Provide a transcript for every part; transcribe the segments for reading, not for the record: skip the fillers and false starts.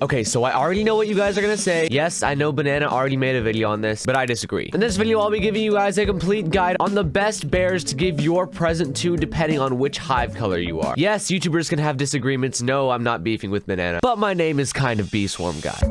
Okay, so I already know what you guys are gonna say. Yes, I know Banana already made a video on this, but I disagree. In this video, I'll be giving you guys a complete guide on the best bears to give your present to depending on which hive color you are. Yes, YouTubers can have disagreements. No, I'm not beefing with Banana, but my name is kind of Bee Swarm Guy.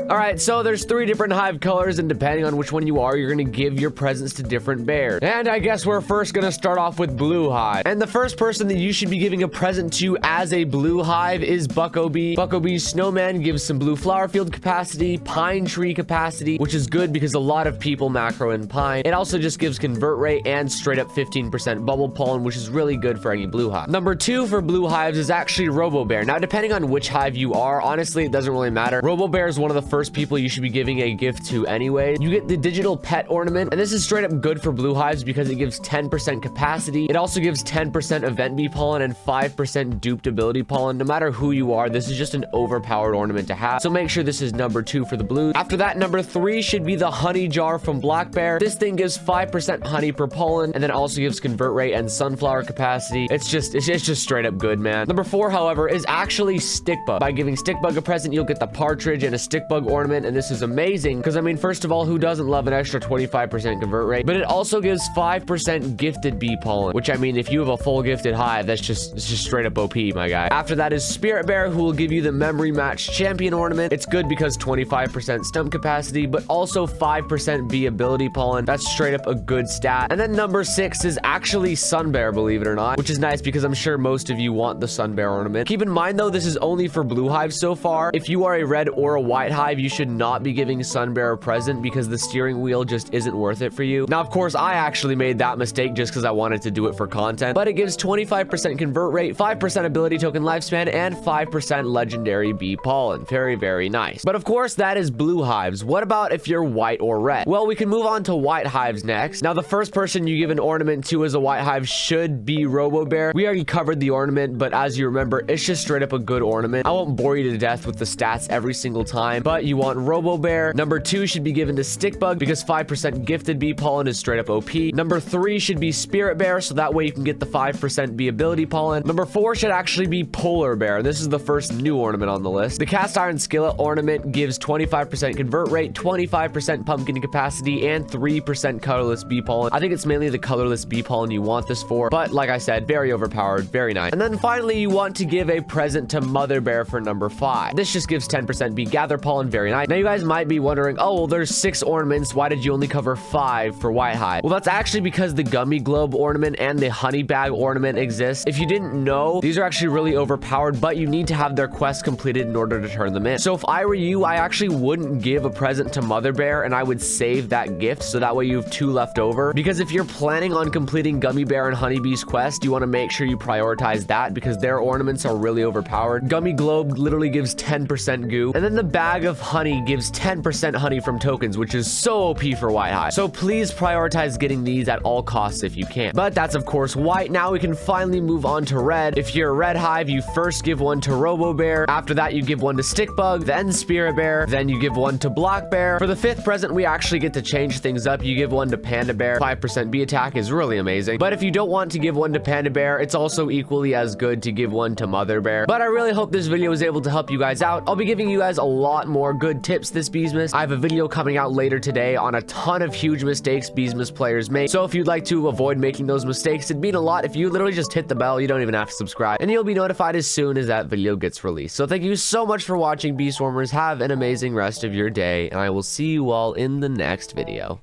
Alright, so there's 3 different hive colors, and depending on which one you are, you're gonna give your presents to different bears. And I guess we're first gonna start off with blue hive. And the first person that you should be giving a present to as a blue hive is Bucko Bee. Bucko Bee's snowman gives some blue flower field capacity, pine tree capacity, which is good because a lot of people macro in pine. It also just gives convert rate and straight up 15% bubble pollen, which is really good for any blue hive. Number 2 for blue hives is actually Robo Bear. Now, depending on which hive you are, honestly, it doesn't really matter. Robo Bear is one of the first people you should be giving a gift to anyway. You get the digital pet ornament, and this is straight up good for blue hives because it gives 10% capacity. It also gives 10% event bee pollen and 5% duped ability pollen. No matter who you are, this is just an overpowered ornament to have. So make sure this is number 2 for the blues. After that, number 3 should be the honey jar from Black Bear. This thing gives 5% honey per pollen, and then also gives convert rate and sunflower capacity. It's just straight up good, man. Number 4, however, is actually Stickbug. By giving Stickbug a present, you'll get the partridge and a Stickbug ornament, and this is amazing because, I mean, first of all, who doesn't love an extra 25% convert rate? But it also gives 5% gifted bee pollen, which, I mean, if you have a full gifted hive, it's just straight up OP, my guy. After that is Spirit Bear, who will give you the memory match champion ornament. It's good because 25% stump capacity, but also 5% bee ability pollen. That's straight up a good stat. And then number 6 is actually Sun Bear, believe it or not, which is nice because I'm sure most of you want the Sun Bear ornament. Keep in mind, though, this is only for blue hives so far. If you are a red or a white hive, you should not be giving Sun Bear a present because the steering wheel just isn't worth it for you. Now, of course, I actually made that mistake just because I wanted to do it for content, but it gives 25% convert rate, 5% ability token lifespan, and 5% legendary bee pollen. Very, very nice. But of course, that is blue hives. What about if you're white or red? Well, we can move on to white hives next. Now, the first person you give an ornament to as a white hive should be Robo Bear. We already covered the ornament, but as you remember, it's just straight up a good ornament. I won't bore you to death with the stats every single time, but you want Robo Bear. Number 2 should be given to Stickbug because 5% gifted bee pollen is straight up OP. Number 3 should be Spirit Bear, so that way you can get the 5% bee ability pollen. Number 4 should actually be Polar Bear. This is the first new ornament on the list. The Cast Iron Skillet ornament gives 25% convert rate, 25% pumpkin capacity, and 3% colorless bee pollen. I think it's mainly the colorless bee pollen you want this for, but like I said, very overpowered, very nice. And then finally, you want to give a present to Mother Bear for number 5. This just gives 10% bee gather pollen, very nice. Now, you guys might be wondering, oh, well, there's 6 ornaments. Why did you only cover 5 for white hive? Well, that's actually because the gummy globe ornament and the honey bag ornament exist. If you didn't know, these are actually really overpowered, but you need to have their quest completed in order to turn them in. So if I were you, I actually wouldn't give a present to Mother Bear, and I would save that gift so that way you have 2 left over. Because if you're planning on completing Gummy Bear and Honeybee's quest, you want to make sure you prioritize that because their ornaments are really overpowered. Gummy globe literally gives 10% goo, and then the bag of honey gives 10% honey from tokens, which is so OP for white hive. So please prioritize getting these at all costs if you can. But that's of course white. Now we can finally move on to red. If you're a red hive, you first give one to Robo Bear. After that, you give one to Stickbug, then Spirit Bear, then you give one to Black Bear. For the 5th present, we actually get to change things up. You give one to Panda Bear. 5% bee attack is really amazing. But if you don't want to give one to Panda Bear, it's also equally as good to give one to Mother Bear. But I really hope this video was able to help you guys out. I'll be giving you guys a lot more good tips this Beesmas. I have a video coming out later today on a ton of huge mistakes Beesmas players make. So if you'd like to avoid making those mistakes, it'd mean a lot if you literally just hit the bell. You don't even have to subscribe, and you'll be notified as soon as that video gets released. So thank you so much for watching, Bee Swarmers. Have an amazing rest of your day, and I will see you all in the next video.